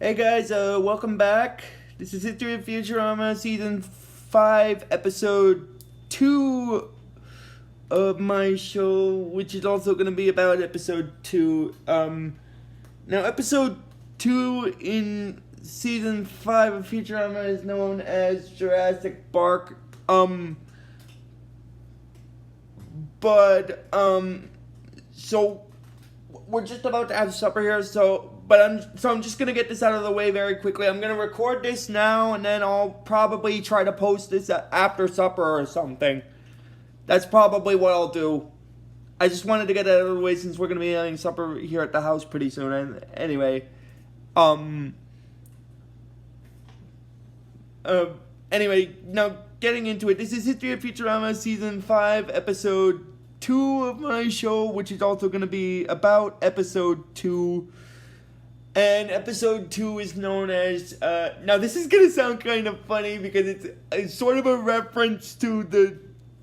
Hey guys, welcome back. This is History of Futurama, Season 5, Episode 2 of my show, which is also going to be about Episode 2. Now, Episode 2 in Season 5 of Futurama is known as Jurassic Park. So we're just about to have supper here, I'm just gonna get this out of the way very quickly. I'm gonna record this now, and then I'll probably try to post this after supper or something. That's probably what I'll do. I just wanted to get it out of the way since we're gonna be having supper here at the house pretty soon. And anyway, um, uh, now getting into it. This is History of Futurama, Season 5, Episode 2 of my show, which is also gonna be about Episode 2. And Episode 2 is known as, now this is gonna sound kind of funny because it's sort of a reference to the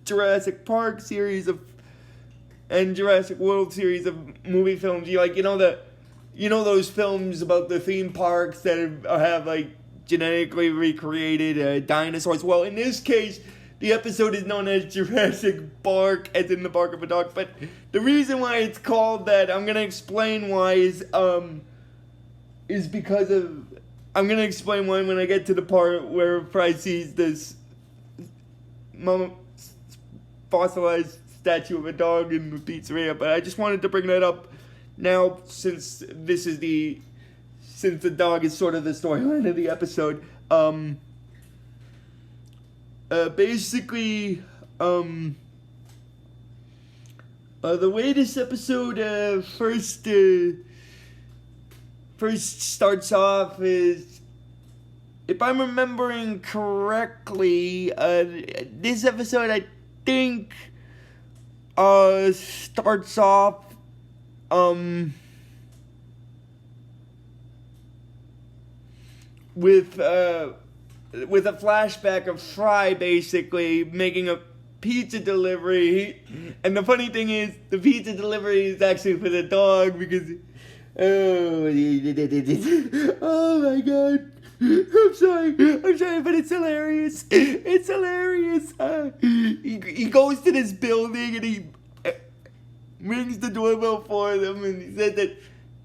Jurassic Park series and Jurassic World series of movie films. You know those films about the theme parks that have like genetically recreated dinosaurs? Well, in this case, the episode is known as Jurassic Bark, as in the bark of a dog. But the reason why it's called that, I'm gonna explain why, is because of, I'm gonna explain why when I get to the part where Fry sees this fossilized statue of a dog in the pizzeria. But I just wanted to bring that up now since the dog is sort of the storyline of the episode. Basically, the way this episode first starts off is, if I'm remembering correctly, this episode I think starts off with a flashback of Fry basically making a pizza delivery, and the funny thing is the pizza delivery is actually for the dog because oh my god, I'm sorry, but it's hilarious. It's hilarious. He goes to this building and he rings the doorbell for them, and he said that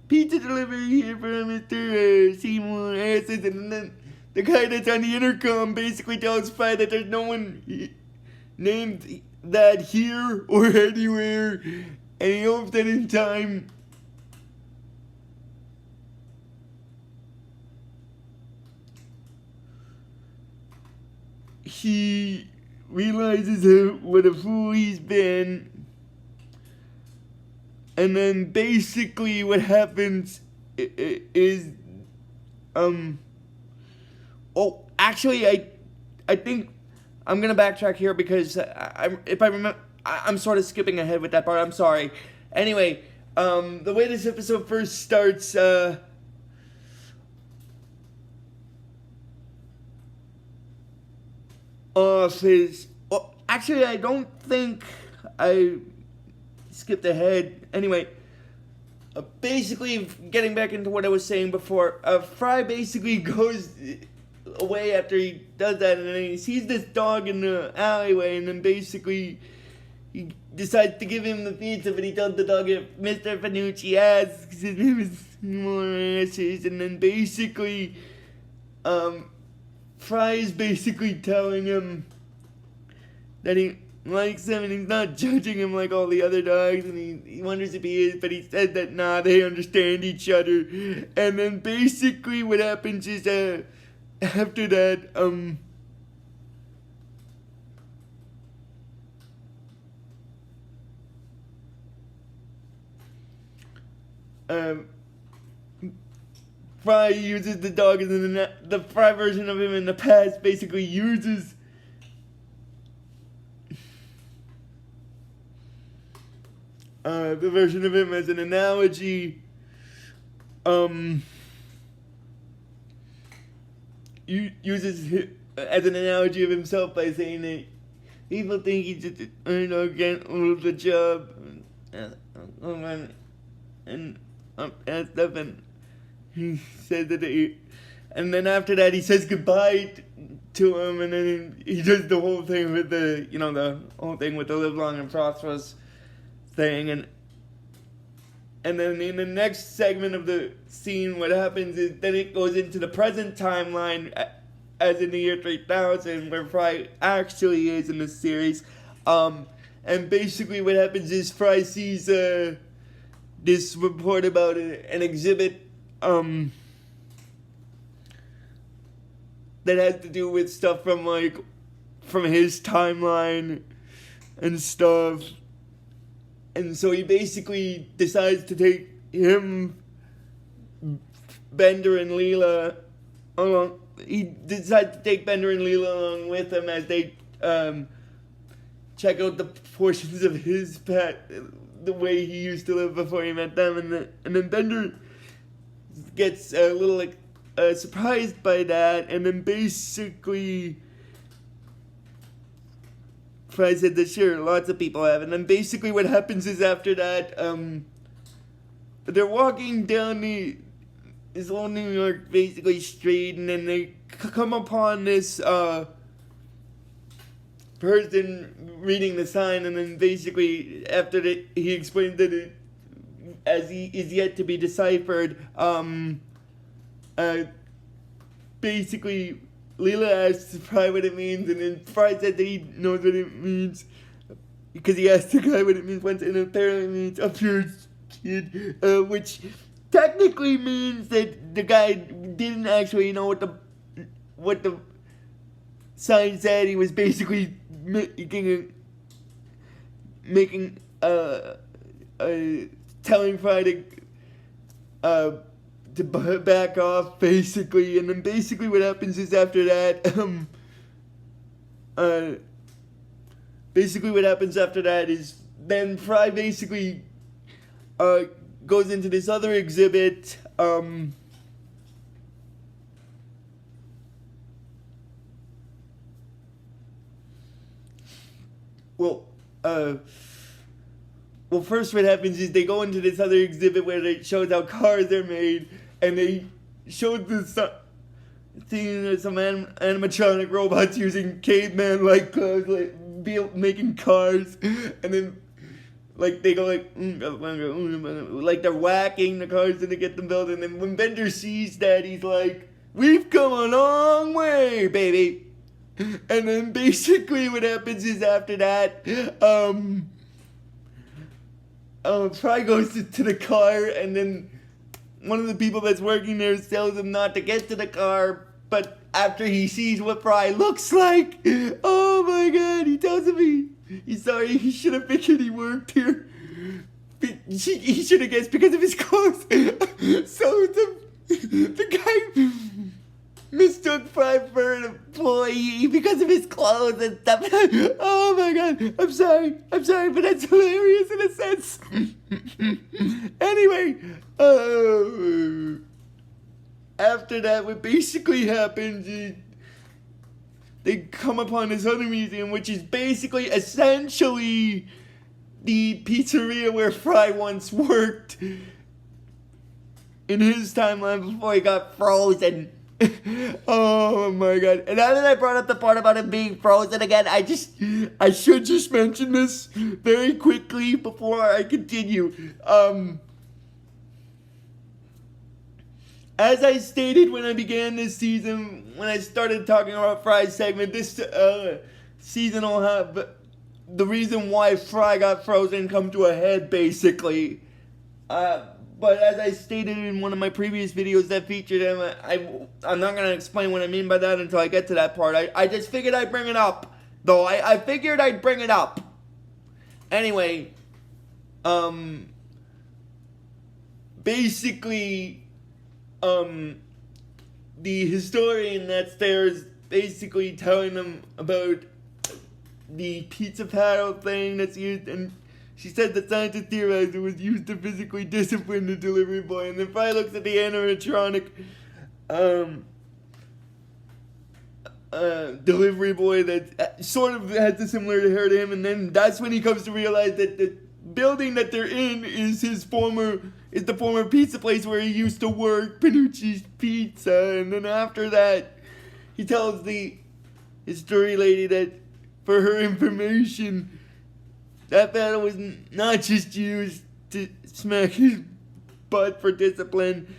pizza delivery here for Mr. Seymour. And then the guy that's on the intercom basically tells Fry that there's no one named that here or anywhere, and he hopes that in time he realizes what a fool he's been. And then basically what happens is, actually I think I'm gonna backtrack here because if I remember, I'm sort of skipping ahead with that part. I'm sorry. Anyway, the way this episode first starts, off is, well, actually I don't think I skipped ahead. Anyway, basically getting back into what I was saying before, Fry basically goes away after he does that, and then he sees this dog in the alleyway, and then basically he decides to give him the pizza, but he tells the dog if Mr. Finucci asks, his name is more answers, and then basically Fry is basically telling him that he likes him and he's not judging him like all the other dogs, and he wonders if he is, but he said that nah, they understand each other. And then basically what happens is after that Fry uses the dog, and then the Fry version of him in the past basically uses the version of him as an analogy. Uses as an analogy of himself by saying that people think he just can't lose the job and stuff, and he said that and then after that he says goodbye to him, and then he does the whole thing with the whole thing with the live long and prosperous thing, and then in the next segment of the scene, what happens is then it goes into the present timeline, as in the year 3000, where Fry actually is in the series. And basically what happens is Fry sees this report about an exhibit that has to do with stuff from his timeline and stuff. And so he basically decides to take him, Bender and Leela along. He decides to take Bender and Leela along with him as they check out the portions of his pet, the way he used to live before he met them, and then Bender gets a little surprised by that, and then basically Fry said that sure, lots of people have, and then basically what happens is after that, they're walking down this old New York basically street, and then they come upon this person reading the sign, and then basically after that he explains that it, as he is yet to be deciphered, basically Leela asks Fry what it means, and then Fry said that he knows what it means because he asked the guy what it means once, and apparently it means up yours, kid, which technically means that the guy didn't actually know what the sign said. He was basically telling Fry to back off, basically, and then basically what happens is after that, is then Fry basically goes into this other exhibit, first what happens is they go into this other exhibit where it shows how cars are made, and they showed seeing some animatronic robots using caveman-like clothes, making cars, and then they go like they're whacking the cars to get them built, and then when Bender sees that, he's like, "We've come a long way, baby." And then basically what happens is after that, Fry goes to the car, and then one of the people that's working there tells him not to get to the car, but after he sees what Fry looks like, oh my god, he tells him he's sorry, he should have figured he worked here. He should have guessed because of his clothes. So the guy mistook Fry for an employee because of his clothes and stuff. Oh my god, I'm sorry, but that's hilarious in a sense. Anyway, after that, what basically happens is they come upon this other museum, which is basically essentially the pizzeria where Fry once worked in his timeline before he got frozen. Oh my god. And now that I brought up the part about him being frozen again, I should just mention this very quickly before I continue. As I stated when I began this season, when I started talking about Fry's segment, this season will have the reason why Fry got frozen come to a head, basically. But as I stated in one of my previous videos that featured him, I'm not going to explain what I mean by that until I get to that part. I just figured I'd bring it up, though. I figured I'd bring it up. Anyway, basically, the historian that's there is basically telling them about the pizza paddle thing that's used, and she said that scientists theorized it was used to physically discipline the delivery boy, and then Fry looks at the animatronic delivery boy that sort of has a similar hair to him, and then that's when he comes to realize that the building that they're in is his former is the former pizza place where he used to work, Panucci's Pizza. And then after that, he tells the history lady that, for her information, that battle was not just used to smack his butt for discipline.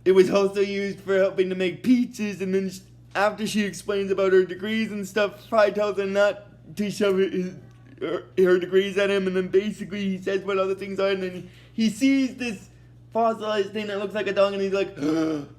It was also used for helping to make pizzas. And then after she explains about her degrees and stuff, Fry tells her not to shove her degrees at him. And then basically he says what other things are. And then he sees this fossilized thing that looks like a dog. And he's like, ugh.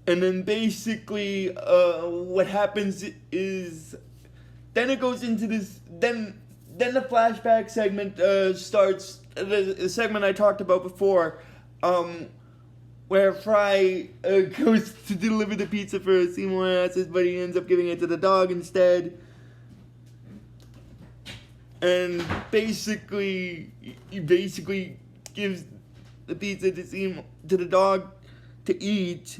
And then basically, what happens is, then it goes into this, then the flashback segment starts, the segment I talked about before, where Fry goes to deliver the pizza for Seymour, but he ends up giving it to the dog instead. And basically, he basically gives the pizza to Seymour, to the dog, to eat,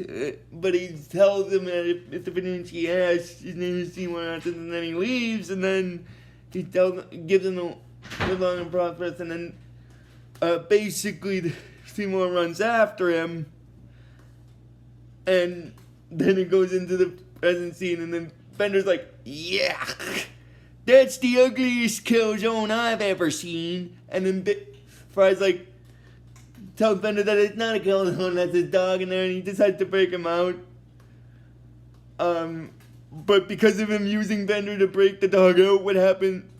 but he tells him that if the Panucci asks, his name is Seymour, and then he leaves, and then he gives him the live long and prosperous, and then basically Seymour runs after him, and then it goes into the present scene, and then Bender's like, yeah, that's the ugliest kill zone I've ever seen, and then Fry's like, tells Bender that it's not a kill zone, that's his dog in there, and he decides to break him out. But because of him using Bender to break the dog out, what happened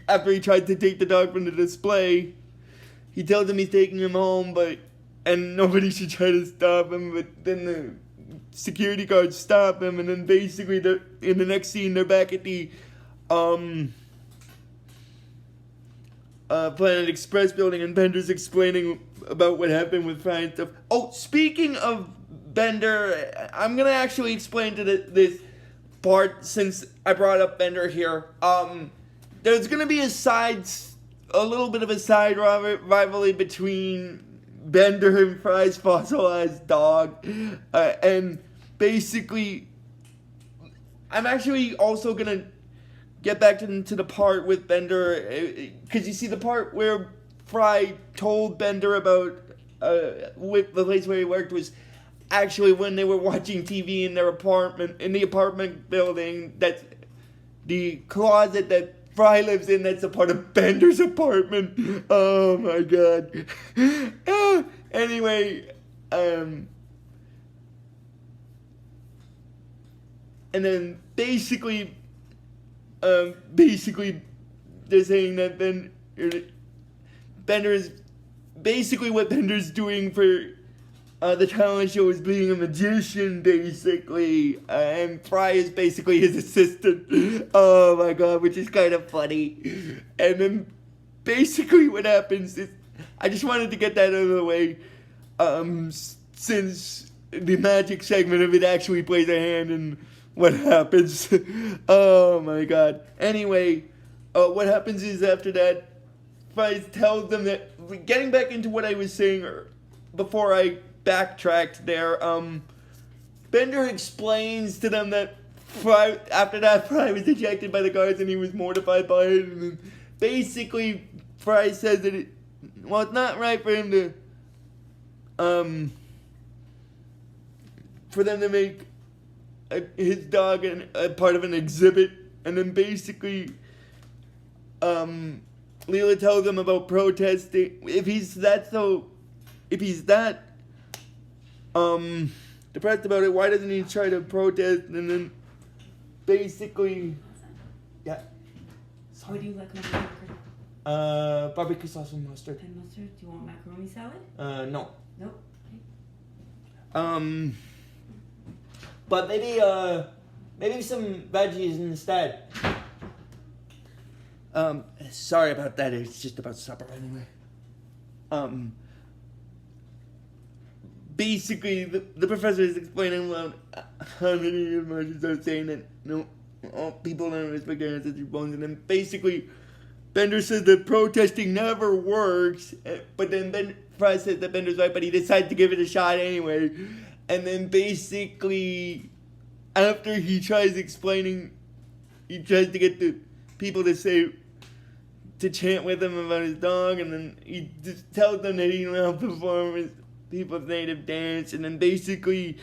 after he tried to take the dog from the display, he tells him he's taking him home, and nobody should try to stop him, but then the security guards stop him, and then basically in the next scene they're back at the Planet Express building, and Bender's explaining about what happened with Fry and stuff. Oh, speaking of Bender, I'm gonna actually explain to this part since I brought up Bender here. There's gonna be a little bit of a side rivalry between Bender and Fry's fossilized dog, and basically, I'm actually also gonna get back to the part with Bender, because you see the part where Fry told Bender about with the place where he worked was actually when they were watching TV in their apartment, in the apartment building. That's the closet that Fry lives in, that's a part of Bender's apartment. Oh my god. Anyway, and then basically they're saying that Bender is basically what Bender's doing for the talent show is being a magician, basically, and Fry is basically his assistant. Oh my god, which is kind of funny. And then basically what happens is, I just wanted to get that out of the way, since the magic segment of it actually plays a hand in what happens. Oh my god. Anyway, what happens is after that, Fry tells them that, getting back into what I was saying before I backtracked there, Bender explains to them that after that Fry was ejected by the guards and he was mortified by it, and then basically Fry says that it's not right for him to for them to make his dog a part of an exhibit, and then basically Leela tells him about protesting. If he's that depressed about it, why doesn't he try to protest? And then basically, yeah. Sorry. What do you like on the burger? Barbecue sauce and mustard. And mustard? Do you want macaroni salad? No. Nope. Okay. But maybe some veggies instead. Sorry about that. It's just about supper anyway. Basically, the professor is explaining about how many emotions are saying that all people don't respect their ancestors' bones, and then basically Bender says that protesting never works, but then Fry says that Bender's right, but he decides to give it a shot anyway. And then basically, after he tries to get the people to chant with him about his dog, and then he just tells them that he will perform his people's native dance, and then basically,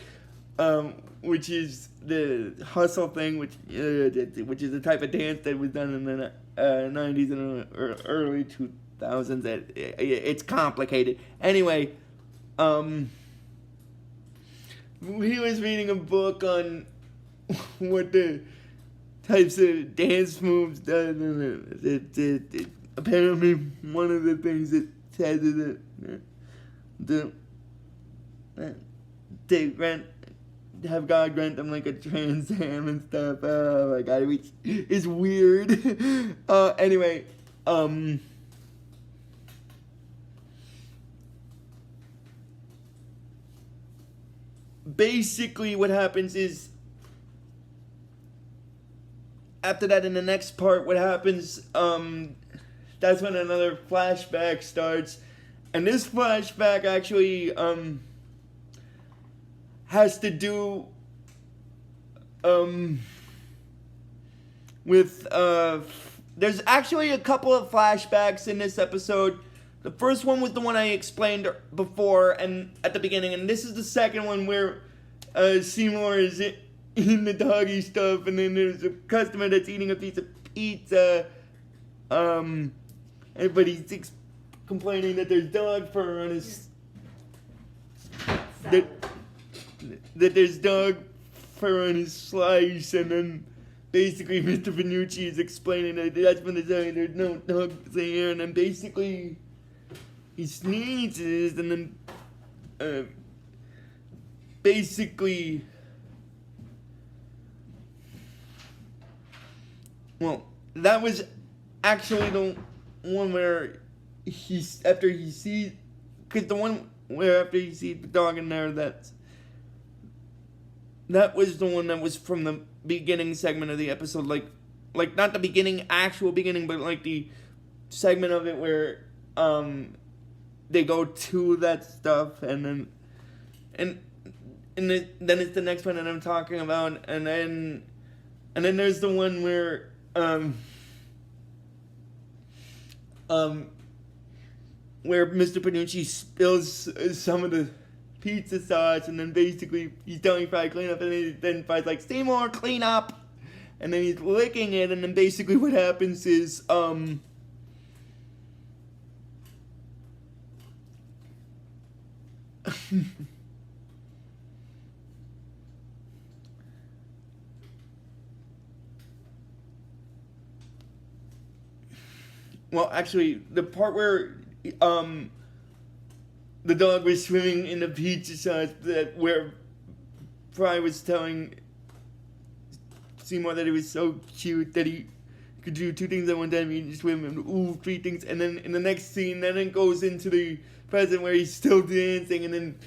which is the hustle thing, which is the type of dance that was done in the 90s and early 2000s. It's complicated. Anyway, he was reading a book on what the types of dance moves does, and apparently one of the things it says is that they have God grant them like a Trans Am and stuff. Oh my God, it's weird. Anyway, basically what happens is, after that, in the next part, what happens, that's when another flashback starts. And this flashback actually has to do with there's actually a couple of flashbacks in this episode. The first one was the one I explained before and at the beginning, and this is the second one where Seymour is in the doggy stuff, and then there's a customer that's eating a piece of pizza, but he's complaining that there's dog fur on his that there's dog fur on his slice, and then basically Mr. Panucci is explaining that that's when there's no dogs here, and then basically he sneezes, and then basically, well, that was actually the one where after he sees the dog in there, that was the one that was from the beginning segment of the episode, like not the actual beginning, but like the segment of it where they go to that stuff, and then then it's the next one that I'm talking about, and then there's the one where Mr. Panucci spills some of the pizza sauce, and then basically he's telling Fry clean up, and then Fry's like, Seymour, clean up, and then he's licking it, and then basically what happens is well, actually, the part where the dog was swimming in the pizza sauce, where Fry was telling Seymour that he was so cute that he could do two things at one time. He could swim and three things. And then in the next scene, then it goes into the present where he's still dancing. And then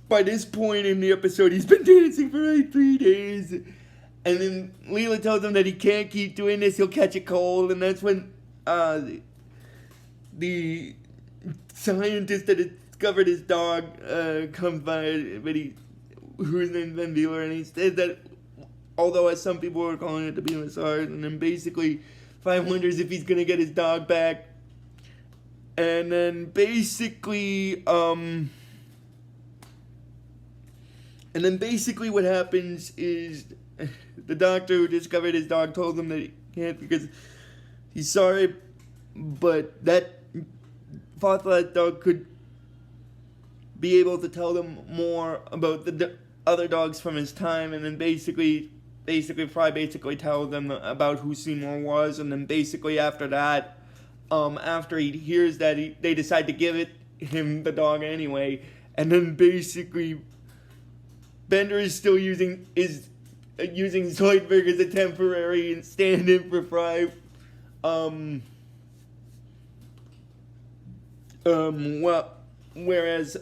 by this point in the episode, he's been dancing for like 3 days. And then Leela tells him that he can't keep doing this. He'll catch a cold. And that's when the scientist that discovered his dog comes by, who's named Bender Leela, and he said that although as some people were calling it the BMSR, and then basically Fry wonders if he's gonna get his dog back, and then basically what happens is the doctor who discovered his dog told him that he can't because he's sorry, but that fossilized dog could be able to tell them more about the other dogs from his time, and then basically Fry tells them about who Seymour was, and then basically after that, after he hears that, they decide to give him the dog anyway, and then basically Bender is still using Zoidberg as a temporary stand-in for Fry. Whereas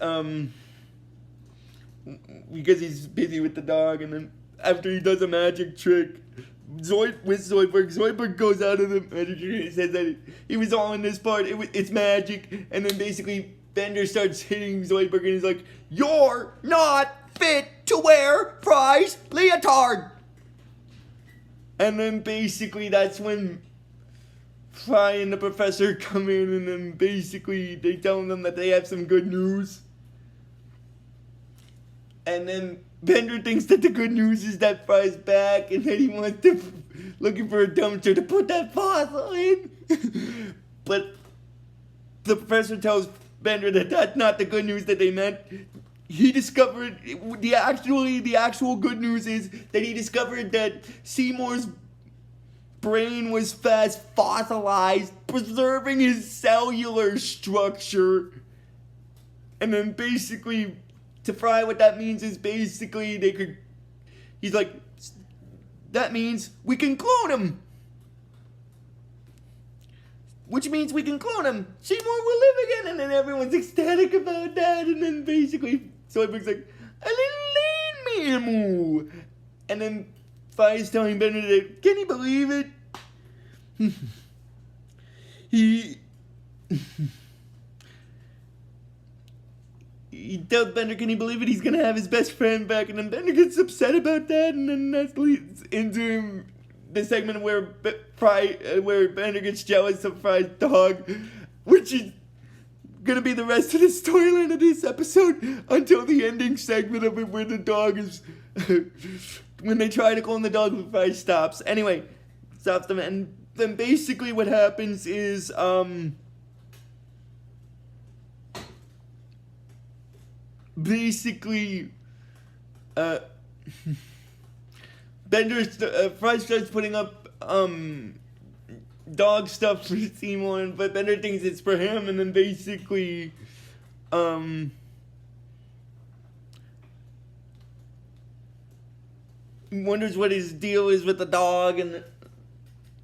because he's busy with the dog, and then after he does a magic trick Zoidberg goes out of the magic trick and says that he was all in this part, it's magic, and then basically Bender starts hitting Zoidberg and he's like, "You're not fit to wear Fry's leotard." And then basically that's when Fry and the professor come in, and then basically they tell them that they have some good news. And then Bender thinks that the good news is that Fry's back, and that he wants to looking for a dumpster to put that fossil in. But the professor tells Bender that that's not the good news that they meant. He discovered the actual good news is that he discovered that Seymour's brain was fast fossilized, preserving his cellular structure. And then basically, to Fry, what that means is basically he's like, that means we can clone him. Which means we can clone him. Seymour will live again. And then everyone's ecstatic about that. And then basically, Zoidberg's like, a little lean moo. And then Fry's telling Bender that, can he believe it? He tells Bender, can he believe it? He's gonna have his best friend back. And then Bender gets upset about that. And then that leads into the segment where Bender gets jealous of Fry's dog, which is gonna be the rest of the storyline of this episode until the ending segment of it where the dog is when they try to clone the dog, but Fry stops. Anyway, stops them, and then basically what happens is Fry starts putting up dog stuff for Seymour, but Bender thinks it's for him, and then basically wonders what his deal is with the dog, and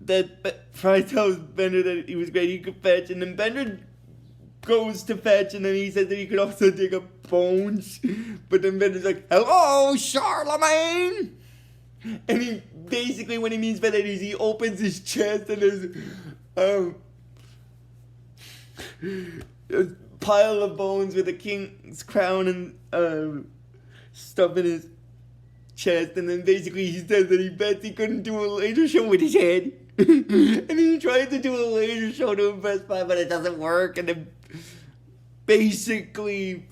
that Fry tells Bender that he was great, he could fetch, and then Bender goes to fetch, and then he says that he could also dig up bones, but then Bender's like, hello, Charlemagne! And he basically, what he means by that is he opens his chest and there's a pile of bones with a king's crown and stuff in his chest. And then basically he says that he bets he couldn't do a laser show with his head. And he tries to do a laser show to impress Fry, but it doesn't work. And then basically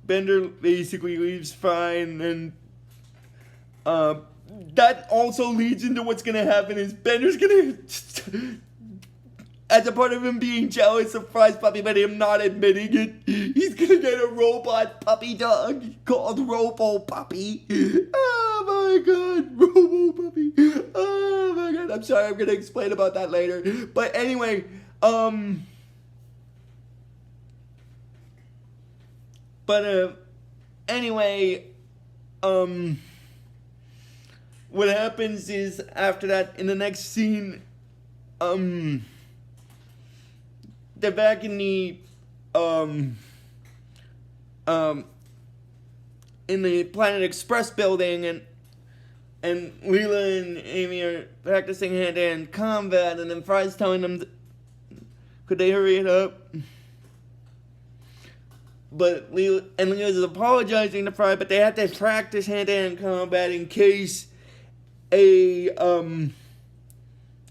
Bender basically leaves Fry, and then that also leads into what's gonna happen is Bender's gonna, as a part of him being jealous of Fry's puppy but him not admitting it, he's gonna get a robot puppy dog called Robo Puppy. Oh my god, Robo Puppy. Oh my god, I'm sorry, I'm gonna explain about that later. But anyway, what happens is after that, in the next scene, they're back in the Planet Express building, and Leela and Amy are practicing hand-to-hand combat, and then Fry's telling them, could they hurry it up? But Leela's apologizing to Fry, but they have to practice hand-to-hand combat in case an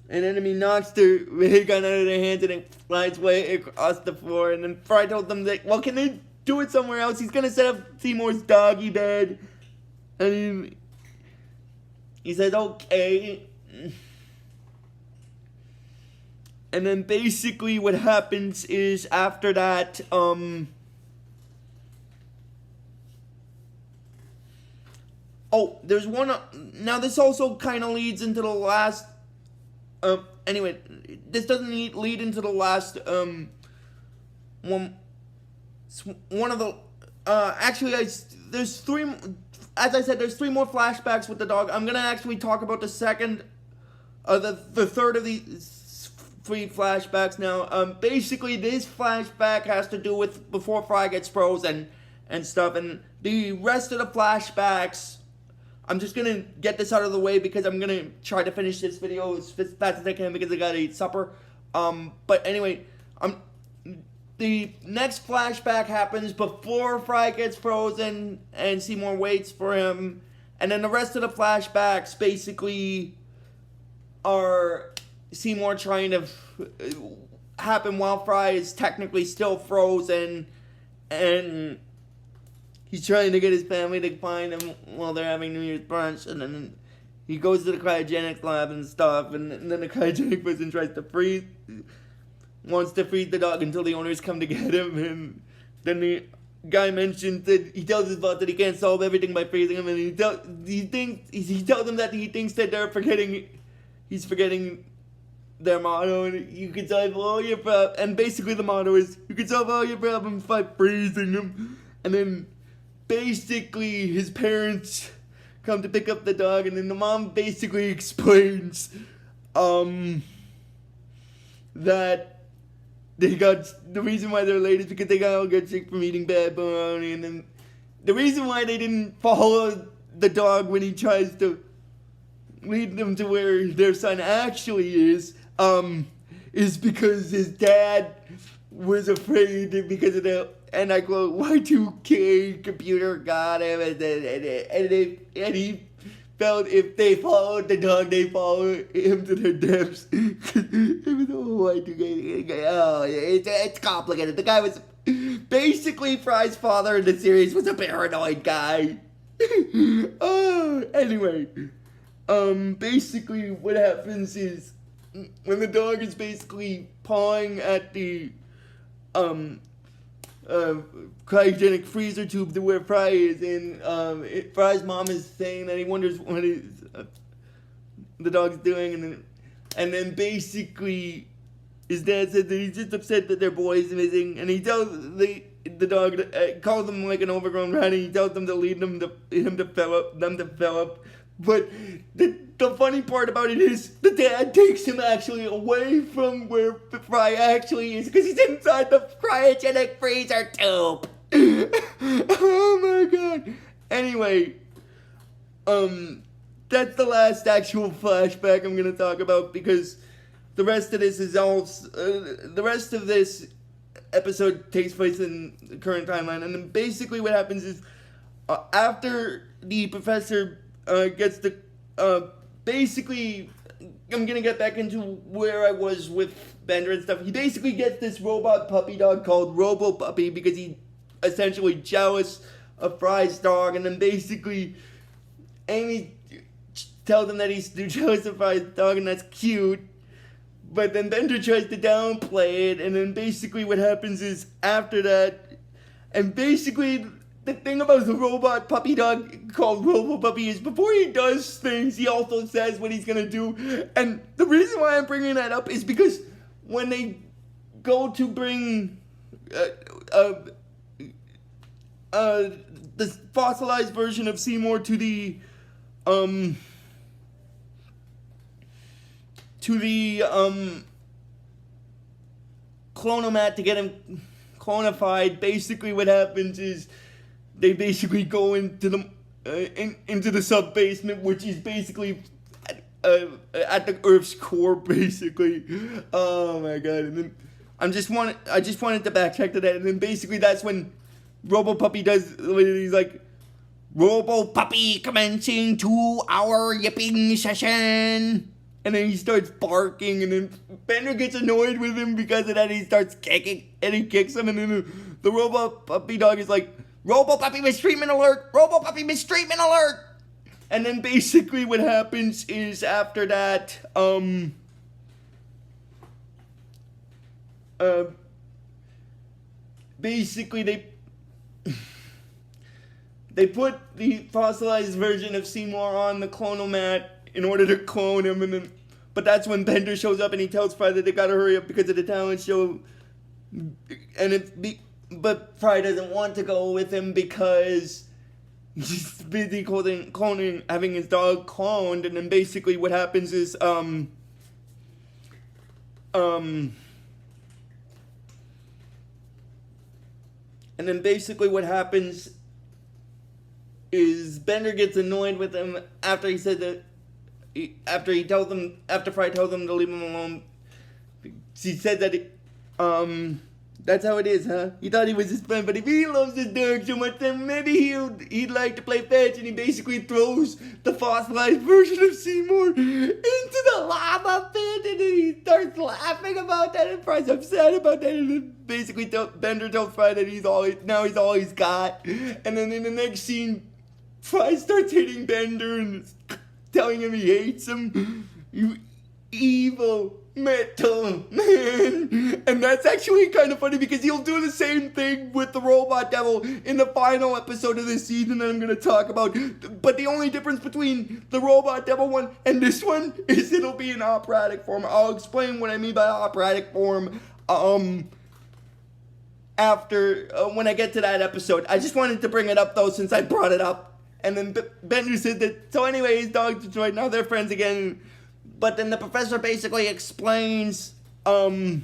enemy knocks their ray gun out of their hands and it flies way across the floor. And then Fry told them that, well, can they do it somewhere else? He's gonna set up Seymour's doggy bed, and he says okay. And then basically what happens is after that, there's one. Now this also kind of leads into the last. Anyway, this doesn't lead into the last. One of the. Actually, there's three. As I said, there's 3 more flashbacks with the dog. I'm gonna actually talk about the second, the third of these 3 flashbacks now. Basically, this flashback has to do with before Fry gets frozen and stuff, and the rest of the flashbacks. I'm just gonna get this out of the way because I'm gonna try to finish this video as fast as I can because I gotta eat supper. But anyway, the next flashback happens before Fry gets frozen and Seymour waits for him. And then the rest of the flashbacks basically are Seymour trying to happen while Fry is technically still frozen. And he's trying to get his family to find him while they're having New Year's brunch. And then he goes to the cryogenics lab and stuff. And then the cryogenic person wants to freeze the dog until the owners come to get him. And then the guy mentions that he tells his boss that he can't solve everything by freezing him. And he tells them that he thinks that he's forgetting their motto, and you can solve all your problems. And basically the motto is, you can solve all your problems by freezing them. And then basically his parents come to pick up the dog, and then the mom basically explains that the reason why they're late is because they got all get sick from eating bad bologna, and then the reason why they didn't follow the dog when he tries to lead them to where their son actually is because his dad was afraid because of the, and I quote, Y2K computer got him, and he felt if they followed the dog, they followed him to their deaths. It was a whole Y2K. Oh, it's complicated. The guy was basically Fry's father in the series was a paranoid guy. Anyway, basically what happens is when the dog is basically pawing at the cryogenic freezer tube to where Fry is, and Fry's mom is saying that he wonders what the dog's doing, and then basically his dad said that he's just upset that their boy's missing, and he tells the dog calls him like an overgrown rat, and he tells them to lead them to Philip. But the funny part about it is the dad takes him actually away from where Fry actually is because he's inside the cryogenic freezer tube. Oh my god. Anyway, that's the last actual flashback I'm gonna talk about because the rest of this is all. The rest of this episode takes place in the current timeline, and then basically what happens is after the professor gets the basically, I'm gonna get back into where I was with Bender and stuff. He basically gets this robot puppy dog called Robo Puppy because he's essentially jealous of Fry's dog, and then basically Amy tells him that he's jealous of Fry's dog, and that's cute. But then Bender tries to downplay it, and then basically what happens is after that, and basically the thing about the robot puppy dog called Robo Puppy is before he does things, he also says what he's gonna do. And the reason why I'm bringing that up is because when they go to bring the fossilized version of Seymour to the clonomat to get him clonified, basically what happens is they basically go into the sub basement, which is basically at the Earth's core, basically. Oh my god! And then I just wanted to backtrack to that, and then basically that's when Robo Puppy does. He's like, "Robo Puppy commencing 2-hour yipping session," and then he starts barking, and then Bender gets annoyed with him because of that. He starts kicking, and he kicks him, and then the Robo Puppy dog is like, "Robo Puppy mistreatment alert! Robo Puppy mistreatment alert!" And then basically what happens is after that, basically they put the fossilized version of Seymour on the clonomat in order to clone him, but that's when Bender shows up and he tells Fry that they gotta hurry up because of the talent show, but Fry doesn't want to go with him because he's busy cloning, having his dog cloned, and then basically what happens is, and then basically what happens is Bender gets annoyed with him after he said that, after Fry tells him to leave him alone she said that that's how it is, huh? He thought he was his friend, but if he loves his dog so much, then maybe he'd like to play fetch, and he basically throws the fossilized version of Seymour into the lava pit, and then he starts laughing about that, and Fry's upset about that, and then basically Bender tells Fry that he's all he's got, and then in the next scene, Fry starts hitting Bender and telling him he hates him. You evil metal man. And that's actually kind of funny because he'll do the same thing with the robot devil in the final episode of this season that I'm going to talk about. But the only difference between the robot devil one and this one is it'll be in operatic form. I'll explain what I mean by operatic form after when I get to that episode. I just wanted to bring it up though since I brought it up. And then Bender said that, so anyway, his dog's destroyed, now they're friends again. But then the professor basically explains that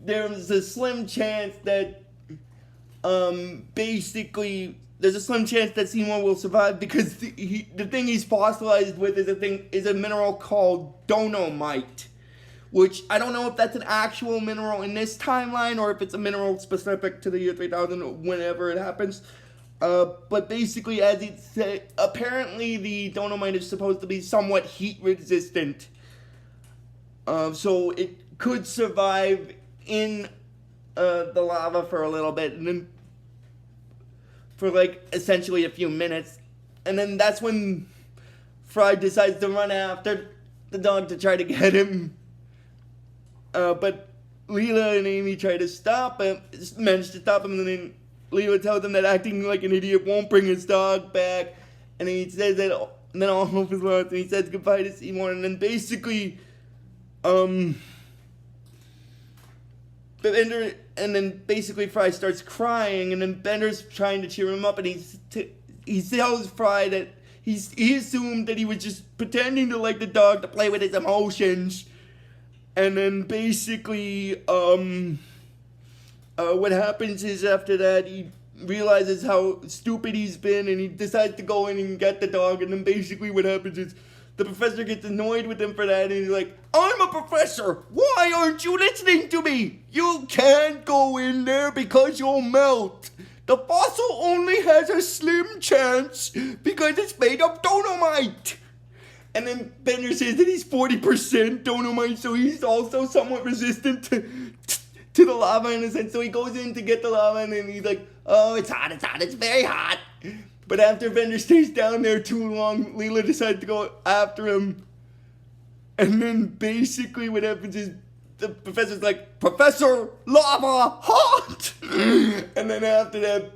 there's a slim chance that there's a slim chance that Seymour will survive because the thing he's fossilized with is a mineral called donomite, which I don't know if that's an actual mineral in this timeline or if it's a mineral specific to the year 3000 whenever it happens. But basically, as he said, apparently the donomite is supposed to be somewhat heat resistant. So it could survive in the lava for a little bit, and then for like essentially a few minutes. And then that's when Fry decides to run after the dog to try to get him. But Leela and Amy try to stop him, manage to stop him, and then Leela tells him that acting like an idiot won't bring his dog back, and he says that, and then all hope is lost, and he says goodbye to Seymour, and then basically, Bender, and then basically Fry starts crying, and then Bender's trying to cheer him up, and he tells Fry that he assumed that he was just pretending to like the dog to play with his emotions, and then basically, what happens is after that, he realizes how stupid he's been and he decides to go in and get the dog. And then basically what happens is the professor gets annoyed with him for that. And he's like, I'm a professor. Why aren't you listening to me? You can't go in there because you'll melt. The fossil only has a slim chance because it's made of donomite. And then Bender says that he's 40% donomite, so he's also somewhat resistant to the lava in a sense. So he goes in to get the lava, and then he's like, oh, it's hot, it's very hot. But after Bender stays down there too long, Leela decides to go after him. And then basically what happens is the professor's like, Professor, lava, hot! And then after that,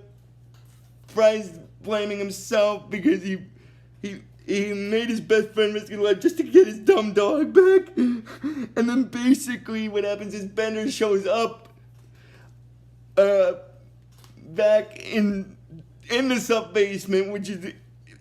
Fry's blaming himself because he made his best friend risk his life just to get his dumb dog back. And then basically what happens is Bender shows up back in the sub-basement, which is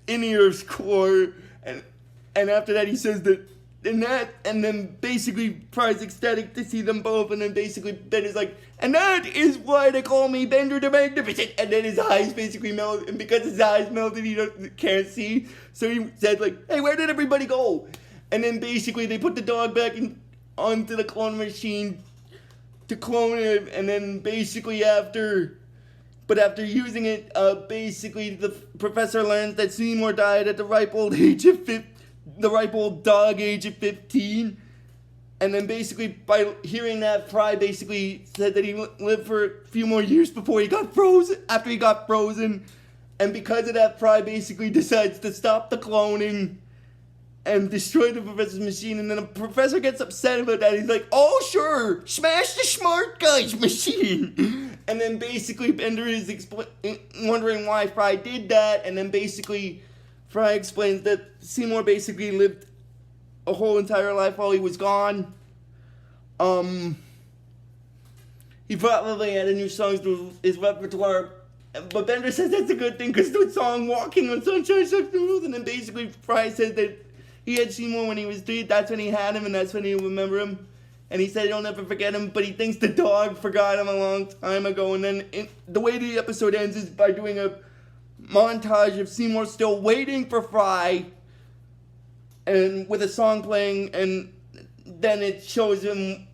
in the Earth's core. And after that he says that, and then basically Fry's ecstatic to see them both, and then basically Bender's like, and that is why they call me Bender the Magnificent. And then his eyes basically melt, and because his eyes melted, he can't see. So he said like, hey, where did everybody go? And then basically they put the dog back onto the clone machine to clone him, and then basically after using it, basically the professor learns that Seymour died at the ripe old dog age of 15. And then basically by hearing that, Fry basically said that he lived for a few more years before he got frozen, after he got frozen. And because of that, Fry basically decides to stop the cloning and destroy the professor's machine. And then the professor gets upset about that. He's like, oh sure, smash the smart guy's machine. And then basically Bender is wondering why Fry did that. And then basically Fry explains that Seymour basically lived a whole entire life while he was gone. He probably added new songs to his repertoire, but Bender says that's a good thing because the song Walking on Sunshine Sucks the Rules, and then basically Fry says that he had Seymour when he was 3, that's when he had him, and that's when he'll remember him. And he said he'll never forget him, but he thinks the dog forgot him a long time ago. And then the way the episode ends is by doing a montage of Seymour still waiting for Fry and with a song playing, and then it shows him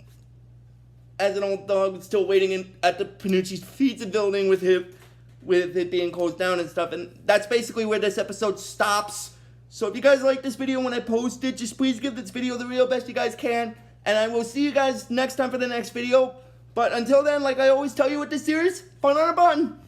as an old dog still waiting at the Panucci's pizza building with it being closed down and stuff. And that's basically where this episode stops. So if you guys like this video when I post it, just please give this video the real best you guys can. And I will see you guys next time for the next video. But until then, like I always tell you with this series, fun on a button.